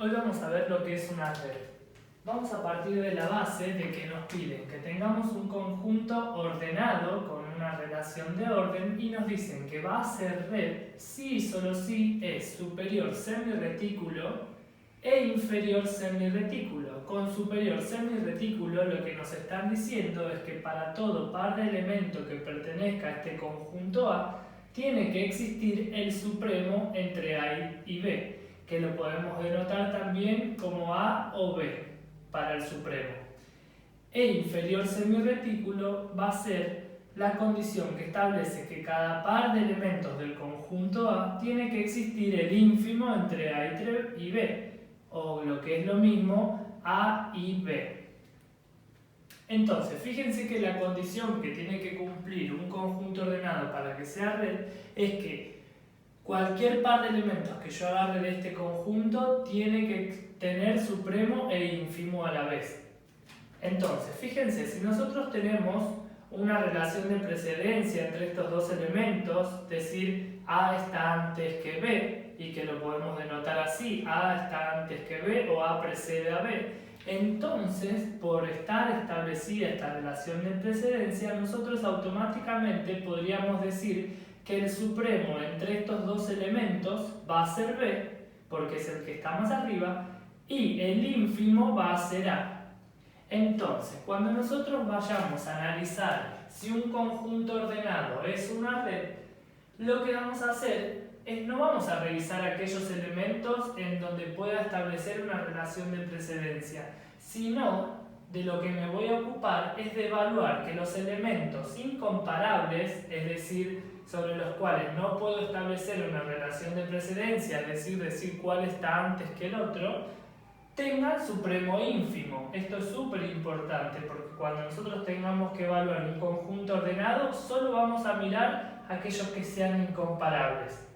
Hoy vamos a ver lo que es una red. Vamos a partir de la base de que nos piden que tengamos un conjunto ordenado con una relación de orden y nos dicen que va a ser red si y solo si es superior semirretículo e inferior semirretículo. Con superior semirretículo lo que nos están diciendo es que para todo par de elementos que pertenezca a este conjunto A tiene que existir el supremo entre A y B, que lo podemos denotar también como A o B para el supremo. E inferior semirretículo va a ser la condición que establece que cada par de elementos del conjunto A tiene que existir el ínfimo entre A y B, o lo que es lo mismo, A y B. Entonces, fíjense que la condición que tiene que cumplir un conjunto ordenado para que sea red es que cualquier par de elementos que yo agarre de este conjunto tiene que tener supremo e ínfimo a la vez. Entonces, fíjense, si nosotros tenemos una relación de precedencia entre estos dos elementos, decir A está antes que B, y que lo podemos denotar así, A está antes que B o A precede a B, entonces, por estar establecida esta relación de precedencia, nosotros automáticamente podríamos decir que el supremo entre estos dos elementos va a ser B, porque es el que está más arriba, y el ínfimo va a ser A. Entonces, cuando nosotros vayamos a analizar si un conjunto ordenado es una red, lo que vamos a hacer es no vamos a revisar aquellos elementos en donde pueda establecer una relación de precedencia, sino de lo que me voy a ocupar es de evaluar que los elementos incomparables, es decir, sobre los cuales no puedo establecer una relación de precedencia, es decir cuál está antes que el otro, tengan supremo e ínfimo. Esto es súper importante porque cuando nosotros tengamos que evaluar un conjunto ordenado, solo vamos a mirar aquellos que sean incomparables.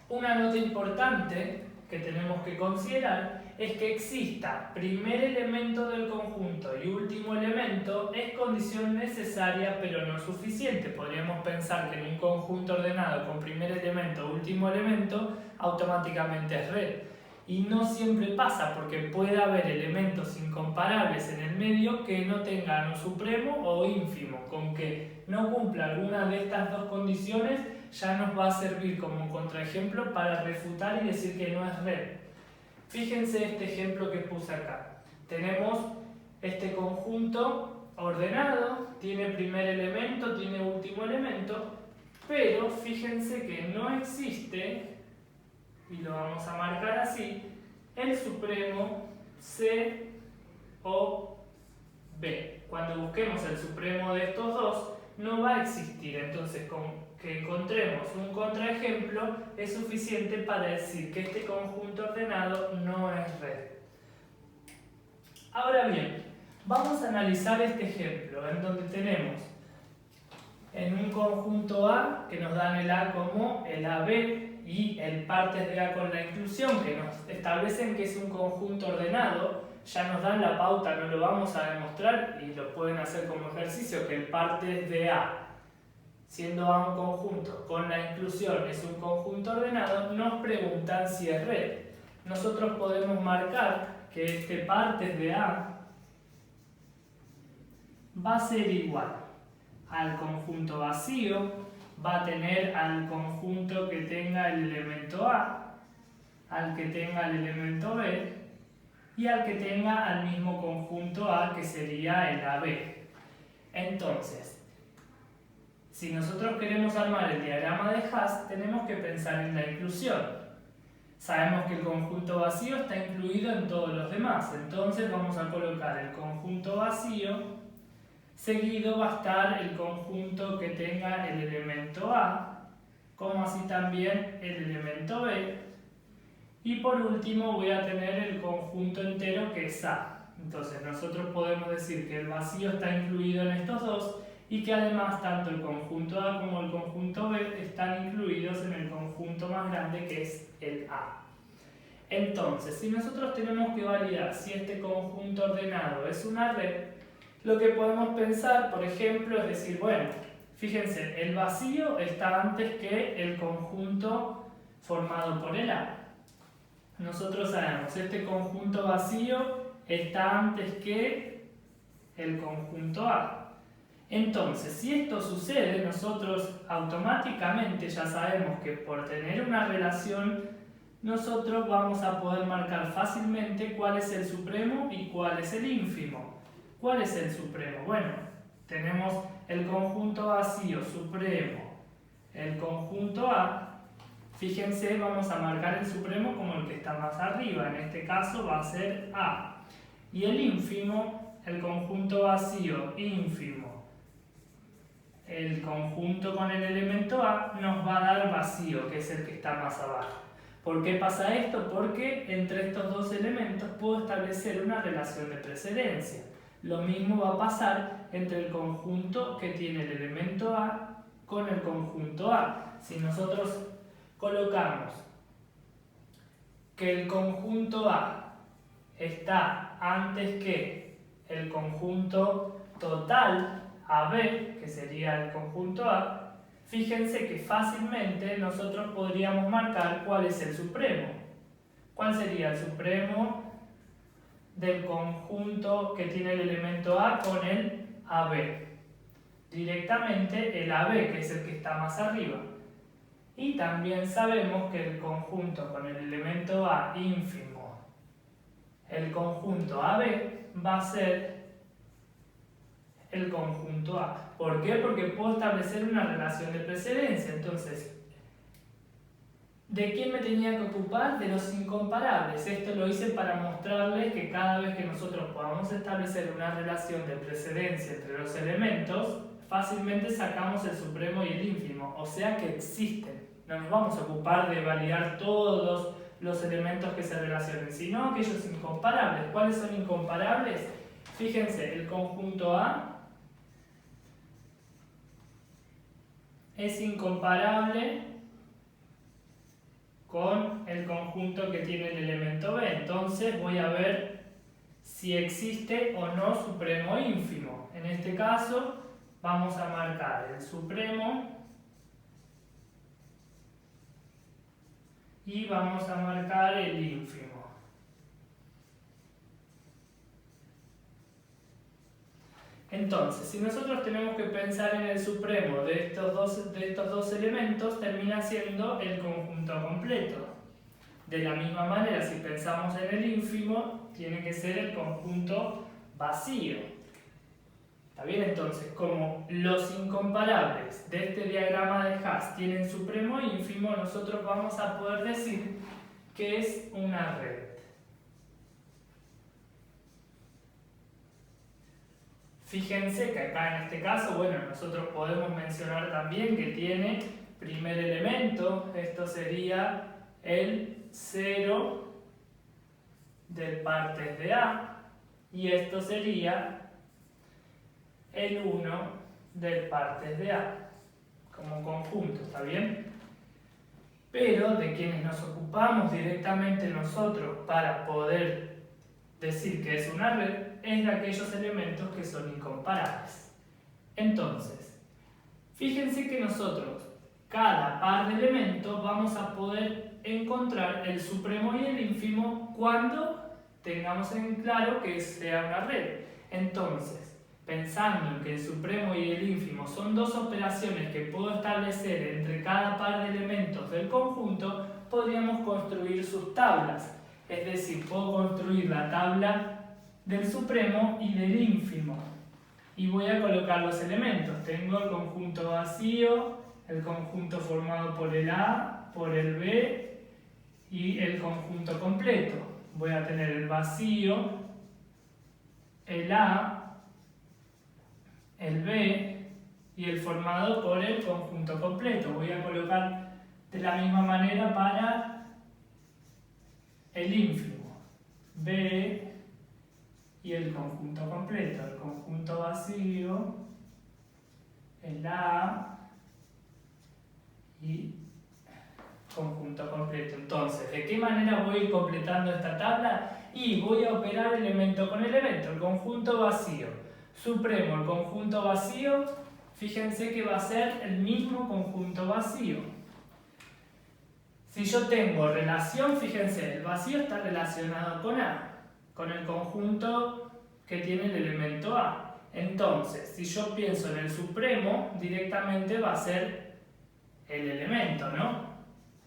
Una nota importante que tenemos que considerar es que exista primer elemento del conjunto y último elemento es condición necesaria pero no suficiente. Podríamos pensar que en un conjunto ordenado con primer elemento e último elemento automáticamente es red. Y no siempre pasa porque puede haber elementos incomparables en el medio que no tengan o supremo o ínfimo. Con que no cumpla alguna de estas dos condiciones ya nos va a servir como contraejemplo para refutar y decir que no es red. Fíjense este ejemplo que puse acá. Tenemos este conjunto ordenado, tiene primer elemento, tiene último elemento, pero fíjense que no existe, y lo vamos a marcar así, el supremo C o B. Cuando busquemos el supremo de estos dos, no va a existir. Entonces, con que encontremos un contraejemplo es suficiente para decir que este conjunto ordenado no es red. Ahora bien, vamos a analizar este ejemplo en donde tenemos en un conjunto A que nos dan el A como el AB y el partes de A con la inclusión que nos establecen que es un conjunto ordenado. Ya nos dan la pauta, no lo vamos a demostrar y lo pueden hacer como ejercicio, que el partes de A, siendo A un conjunto con la inclusión es un conjunto ordenado, nos preguntan si es red. Nosotros podemos marcar que este partes de A va a ser igual al conjunto vacío, va a tener al conjunto que tenga el elemento A, al que tenga el elemento B y al que tenga al mismo conjunto A que sería el AB. Entonces, si nosotros queremos armar el diagrama de Haas, tenemos que pensar en la inclusión. Sabemos que el conjunto vacío está incluido en todos los demás, entonces vamos a colocar el conjunto vacío, seguido va a estar el conjunto que tenga el elemento A, como así también el elemento B, y por último voy a tener el conjunto entero que es A. Entonces nosotros podemos decir que el vacío está incluido en estos dos y que además tanto el conjunto A como el conjunto B están incluidos en el conjunto más grande que es el A. Entonces, si nosotros tenemos que validar si este conjunto ordenado es una red, lo que podemos pensar, por ejemplo, es decir, bueno, fíjense, el vacío está antes que el conjunto formado por el A. nosotros sabemos, este conjunto vacío está antes que el conjunto A. Entonces, si esto sucede, nosotros automáticamente ya sabemos que por tener una relación, nosotros vamos a poder marcar fácilmente cuál es el supremo y cuál es el ínfimo. ¿Cuál es el supremo? Bueno, tenemos el conjunto vacío supremo, el conjunto A. Fíjense, vamos a marcar el supremo como el que está más arriba, en este caso va a ser A. Y el ínfimo, el conjunto vacío ínfimo, el conjunto con el elemento A nos va a dar vacío, que es el que está más abajo. ¿Por qué pasa esto? Porque entre estos dos elementos puedo establecer una relación de precedencia. Lo mismo va a pasar entre el conjunto que tiene el elemento A con el conjunto A. Si nosotros colocamos que el conjunto A está antes que el conjunto total AB, que sería el conjunto A, fíjense que fácilmente nosotros podríamos marcar cuál es el supremo. ¿Cuál sería el supremo del conjunto que tiene el elemento A con el AB? Directamente el AB, que es el que está más arriba. Y también sabemos que el conjunto con el elemento A ínfimo, el conjunto AB, va a ser el conjunto A. ¿Por qué? Porque puedo establecer una relación de precedencia. Entonces, ¿de quién me tenía que ocupar? De los incomparables. Esto lo hice para mostrarles que cada vez que nosotros podamos establecer una relación de precedencia entre los elementos, fácilmente sacamos el supremo y el ínfimo, o sea que existen. No nos vamos a ocupar de validar todos los elementos que se relacionen, sino aquellos incomparables. ¿Cuáles son incomparables? Fíjense, el conjunto A es incomparable con el conjunto que tiene el elemento B. Entonces voy a ver si existe o no supremo ínfimo. En este caso vamos a marcar el supremo y vamos a marcar el ínfimo. Entonces, si nosotros tenemos que pensar en el supremo de estos dos elementos, termina siendo el conjunto completo. De la misma manera, si pensamos en el ínfimo, tiene que ser el conjunto vacío. ¿Está bien? Entonces, como los incomparables de este diagrama de Haas tienen supremo e ínfimo, nosotros vamos a poder decir que es una red. Fíjense que acá en este caso, bueno, nosotros podemos mencionar también que tiene primer elemento, esto sería el 0 del partes de A, y esto sería el 1 del partes de A, como conjunto, ¿está bien? Pero de quienes nos ocupamos directamente nosotros para poder decir que es una red, es de aquellos elementos que son incomparables. Entonces, fíjense que nosotros, cada par de elementos, vamos a poder encontrar el supremo y el ínfimo cuando tengamos en claro que sea una red. Entonces, pensando en que el supremo y el ínfimo son dos operaciones que puedo establecer entre cada par de elementos del conjunto, podríamos construir sus tablas. Es decir, puedo construir la tabla del supremo y del ínfimo. Y voy a colocar los elementos. Tengo el conjunto vacío, el conjunto formado por el A, por el B y el conjunto completo. Voy a tener el vacío, el A, el B y el formado por el conjunto completo. Voy a colocar de la misma manera para el ínfimo, B y el conjunto completo, el conjunto vacío, el A y conjunto completo. Entonces, ¿de qué manera voy a ir completando esta tabla? Y voy a operar elemento con elemento, el conjunto vacío. Supremo el conjunto vacío, fíjense que va a ser el mismo conjunto vacío. Si yo tengo relación, fíjense, el vacío está relacionado con A, con el conjunto que tiene el elemento A. Entonces, si yo pienso en el supremo, directamente va a ser el elemento, ¿no?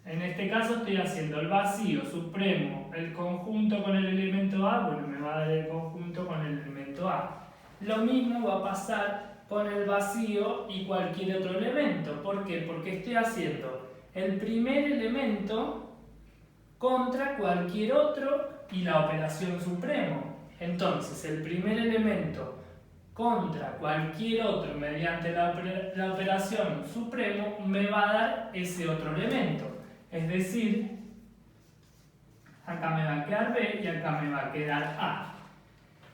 En este caso estoy haciendo el vacío, supremo, el conjunto con el elemento A, bueno, me va a dar el conjunto con el elemento A. Lo mismo va a pasar con el vacío y cualquier otro elemento. ¿Por qué? Porque estoy haciendo el primer elemento contra cualquier otro y la operación supremo. Entonces, el primer elemento contra cualquier otro mediante la operación supremo me va a dar ese otro elemento. Es decir, acá me va a quedar B y acá me va a quedar A.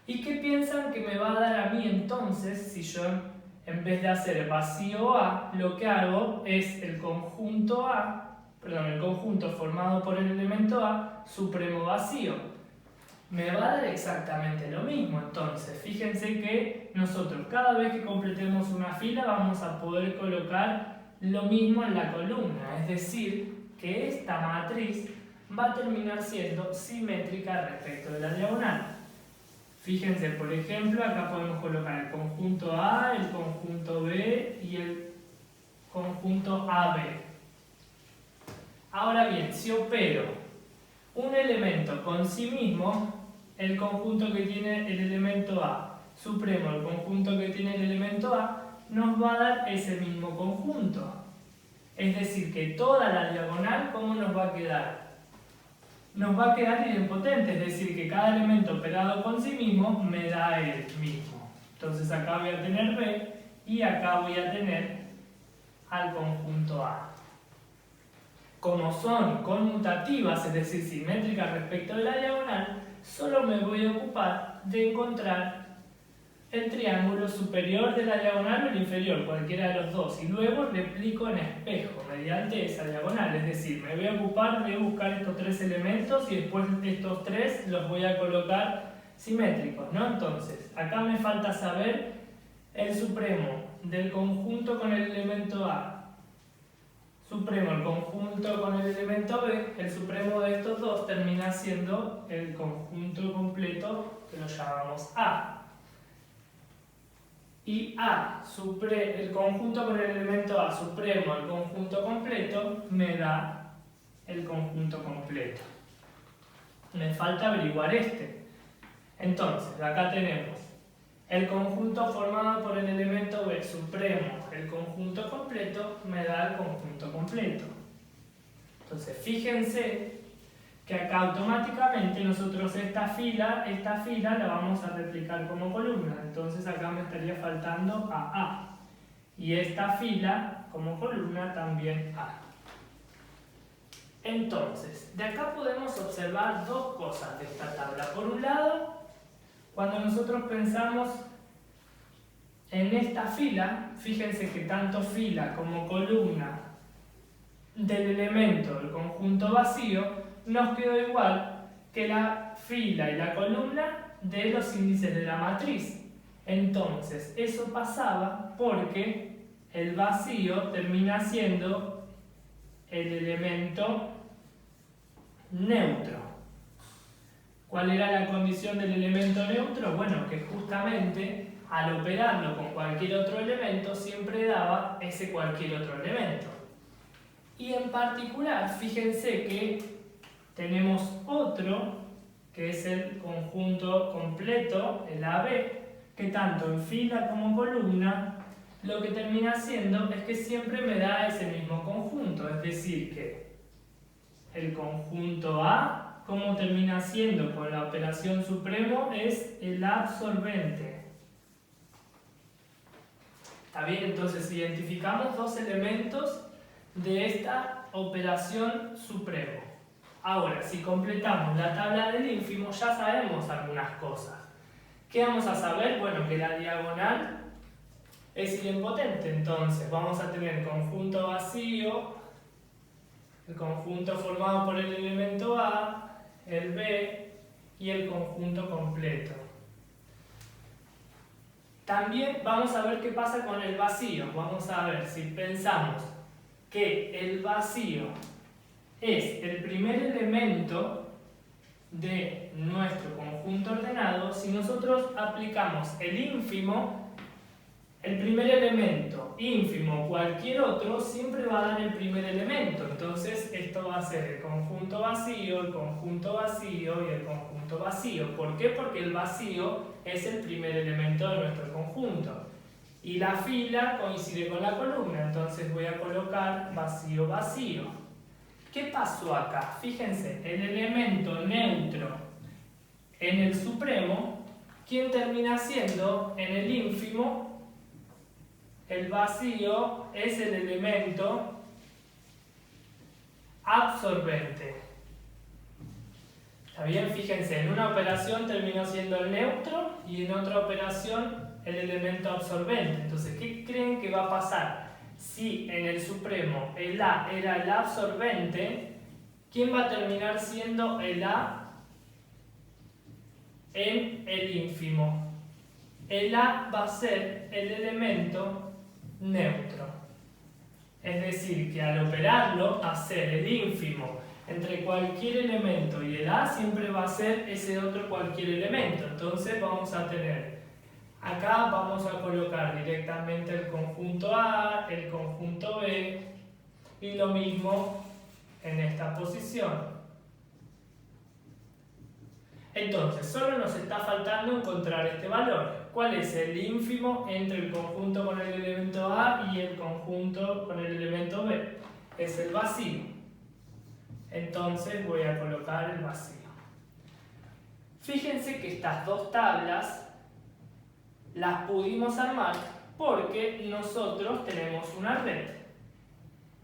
¿Y qué piensan que me va a dar a mí entonces si yo, en vez de hacer vacío A, lo que hago es el conjunto el conjunto formado por el elemento A, supremo vacío? Me va a dar exactamente lo mismo. Entonces, fíjense que nosotros cada vez que completemos una fila vamos a poder colocar lo mismo en la columna, es decir, que esta matriz va a terminar siendo simétrica respecto de la diagonal. Fíjense, por ejemplo, acá podemos colocar el conjunto A, el conjunto B y el conjunto AB. Ahora bien, si opero un elemento con sí mismo, el conjunto que tiene el elemento A, supremo el conjunto que tiene el elemento A, nos va a dar ese mismo conjunto. Es decir, que toda la diagonal, ¿cómo nos va a quedar? Nos va a quedar idempotente, es decir, que cada elemento operado con sí mismo me da el mismo. Entonces acá voy a tener B y acá voy a tener al conjunto A. Como son conmutativas, es decir, simétricas respecto de la diagonal, solo me voy a ocupar de encontrar el triángulo superior de la diagonal o el inferior, cualquiera de los dos, y luego replico en espejo mediante esa diagonal. Es decir, me voy a ocupar de buscar estos tres elementos y después estos tres los voy a colocar simétricos, ¿no? Entonces, acá me falta saber el supremo del conjunto con el elemento A, supremo el conjunto con el elemento B. El supremo de estos dos termina siendo el conjunto completo que lo llamamos A. Y A, el conjunto con el elemento A, supremo el conjunto completo, me da el conjunto completo. Me falta averiguar este. Entonces, acá tenemos el conjunto formado por el elemento B, supremo el conjunto completo, me da el conjunto completo. Entonces, fíjense que acá automáticamente nosotros esta fila la vamos a replicar como columna. Entonces acá me estaría faltando A. Y esta fila como columna también A. Entonces, de acá podemos observar dos cosas de esta tabla. Por un lado, cuando nosotros pensamos en esta fila, fíjense que tanto fila como columna del elemento del conjunto vacío nos quedó igual que la fila y la columna de los índices de la matriz. Entonces, eso pasaba porque el vacío termina siendo el elemento neutro. ¿Cuál era la condición del elemento neutro? Bueno, que justamente al operarlo con cualquier otro elemento siempre daba ese cualquier otro elemento. Y en particular, fíjense que tenemos otro, que es el conjunto completo, el AB, que tanto en fila como columna, lo que termina haciendo es que siempre me da ese mismo conjunto. Es decir, que el conjunto A, como termina siendo con la operación supremo, es el absorbente. ¿Está bien? Entonces identificamos dos elementos de esta operación supremo. Ahora, si completamos la tabla del ínfimo, ya sabemos algunas cosas. ¿Qué vamos a saber? Bueno, que la diagonal es idempotente. Entonces, vamos a tener conjunto vacío, el conjunto formado por el elemento A, el B y el conjunto completo. También vamos a ver qué pasa con el vacío. Vamos a ver si pensamos que el vacío es el primer elemento de nuestro conjunto ordenado si nosotros aplicamos el ínfimo. El primer elemento, ínfimo o cualquier otro, siempre va a dar el primer elemento. Entonces, esto va a ser el conjunto vacío, el conjunto vacío y el conjunto vacío. ¿Por qué? Porque el vacío es el primer elemento de nuestro conjunto. Y la fila coincide con la columna, entonces voy a colocar vacío, vacío. ¿Qué pasó acá? Fíjense, el elemento neutro en el supremo, ¿quién termina siendo en el ínfimo? El vacío es el elemento absorbente. ¿Está bien? Fíjense, en una operación terminó siendo el neutro y en otra operación el elemento absorbente. Entonces, ¿qué creen que va a pasar? Si en el supremo el A era el absorbente, ¿quién va a terminar siendo el A en el ínfimo? El A va a ser el elemento neutro. Es decir, que al operarlo, hacer el ínfimo entre cualquier elemento y el A siempre va a ser ese otro cualquier elemento. Entonces vamos a tener, acá vamos a colocar directamente el conjunto A, el conjunto B y lo mismo en esta posición. Entonces, solo nos está faltando encontrar este valor. ¿Cuál es el ínfimo entre el conjunto con el elemento A y el conjunto con el elemento B? Es el vacío. Entonces voy a colocar el vacío. Fíjense que estas dos tablas las pudimos armar porque nosotros tenemos una red.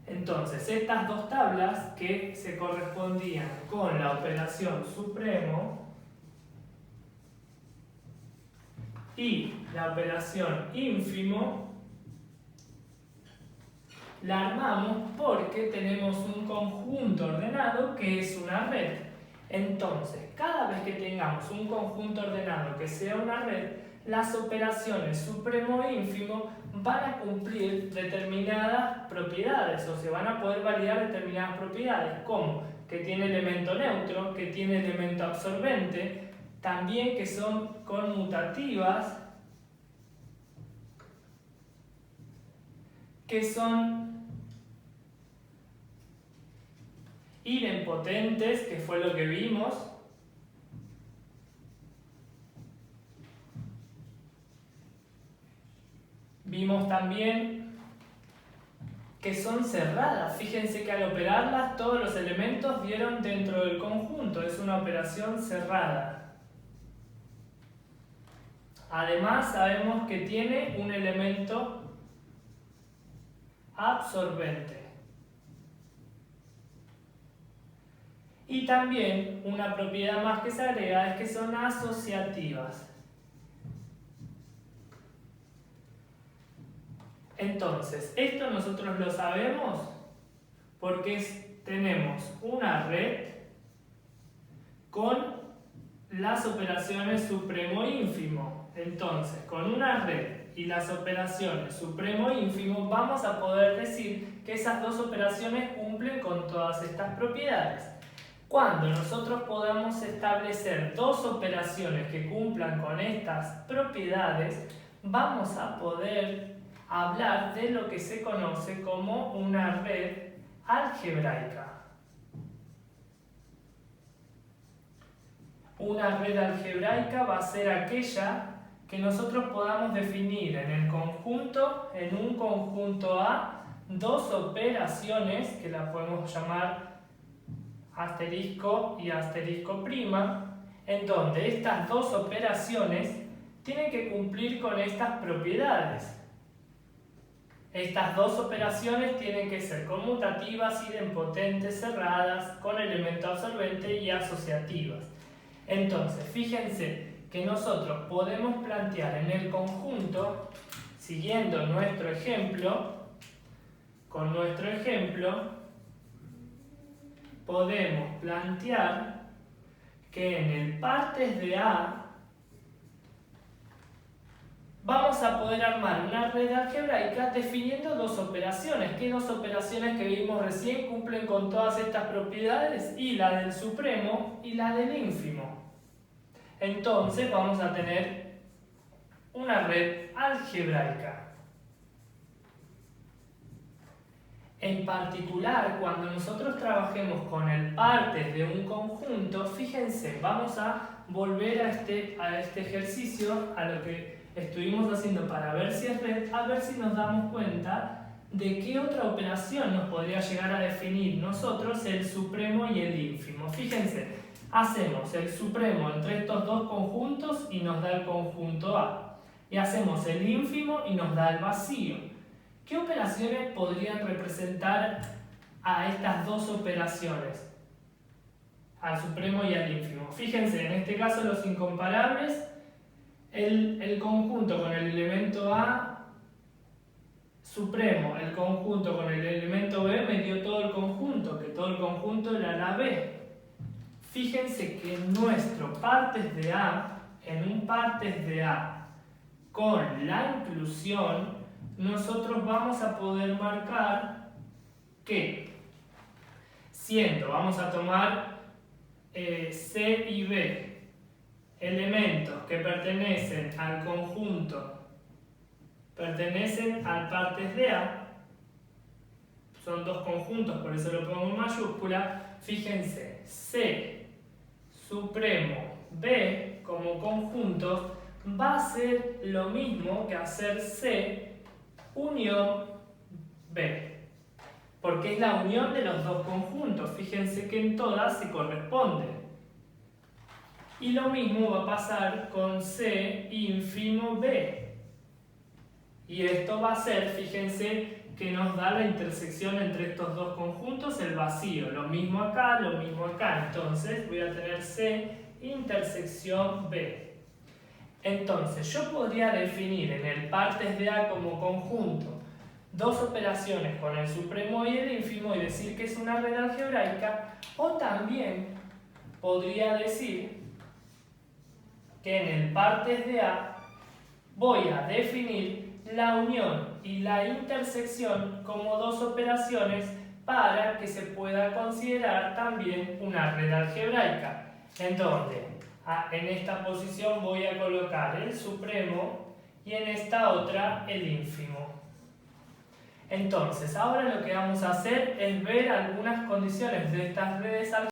Entonces, estas dos tablas que se correspondían con la operación supremo y la operación ínfimo la armamos porque tenemos un conjunto ordenado que es una red. Entonces, cada vez que tengamos un conjunto ordenado que sea una red, las operaciones supremo e ínfimo van a cumplir determinadas propiedades o se van a poder validar determinadas propiedades, como que tiene elemento neutro, que tiene elemento absorbente, también que son conmutativas, que son idempotentes, que fue lo que vimos, vimos también que son cerradas. Fíjense que al operarlas todos los elementos dieron dentro del conjunto, es una operación cerrada. Además sabemos que tiene un elemento absorbente. Y también una propiedad más que se agrega es que son asociativas. Entonces, esto nosotros lo sabemos porque tenemos una red con las operaciones supremo e ínfimo. Entonces, con una red y las operaciones supremo e ínfimo vamos a poder decir que esas dos operaciones cumplen con todas estas propiedades. Cuando nosotros podamos establecer dos operaciones que cumplan con estas propiedades, vamos a poder hablar de lo que se conoce como una red algebraica. Una red algebraica va a ser aquella que nosotros podamos definir en un conjunto A, dos operaciones que las podemos llamar asterisco y asterisco prima, en donde estas dos operaciones tienen que cumplir con estas propiedades. Estas dos operaciones tienen que ser conmutativas, idempotentes, cerradas, con elemento absorbente y asociativas. Entonces, fíjense que nosotros podemos plantear en el conjunto, siguiendo nuestro ejemplo, con nuestro ejemplo, podemos plantear que en el partes de A vamos a poder armar una red algebraica definiendo dos operaciones. ¿Qué dos operaciones que vimos recién cumplen con todas estas propiedades? Y la del supremo y la del ínfimo. Entonces vamos a tener una red algebraica. En particular, cuando nosotros trabajemos con el partes de un conjunto, fíjense, vamos a volver a este ejercicio, a lo que estuvimos haciendo para ver si es red, a ver si nos damos cuenta de qué otra operación nos podría llegar a definir nosotros el supremo y el ínfimo. Fíjense, hacemos el supremo entre estos dos conjuntos y nos da el conjunto A. Y hacemos el ínfimo y nos da el vacío. ¿Qué operaciones podrían representar a estas dos operaciones? Al supremo y al ínfimo. Fíjense, en este caso los incomparables, el conjunto con el elemento A, supremo, el conjunto con el elemento B me dio todo el conjunto, que todo el conjunto era la B. Fíjense que en nuestro partes de A, en un partes de A con la inclusión, nosotros vamos a poder marcar que, vamos a tomar C y B, elementos que pertenecen al conjunto, pertenecen al partes de A, son dos conjuntos, por eso lo pongo en mayúscula. Fíjense, C, supremo, B como conjuntos, va a ser lo mismo que hacer C unión B, porque es la unión de los dos conjuntos. Fíjense que en todas se corresponden. Y lo mismo va a pasar con C ínfimo B. Y esto va a ser, fíjense, que nos da la intersección entre estos dos conjuntos, el vacío. Lo mismo acá, lo mismo acá. Entonces voy a tener C intersección B. Entonces, yo podría definir en el partes de A como conjunto dos operaciones con el supremo y el ínfimo y decir que es una red algebraica, o también podría decir que en el partes de A voy a definir la unión y la intersección como dos operaciones para que se pueda considerar también una red algebraica, en donde en esta posición voy a colocar el supremo y en esta otra el ínfimo. Entonces, ahora lo que vamos a hacer es ver algunas condiciones de estas redes algebraicas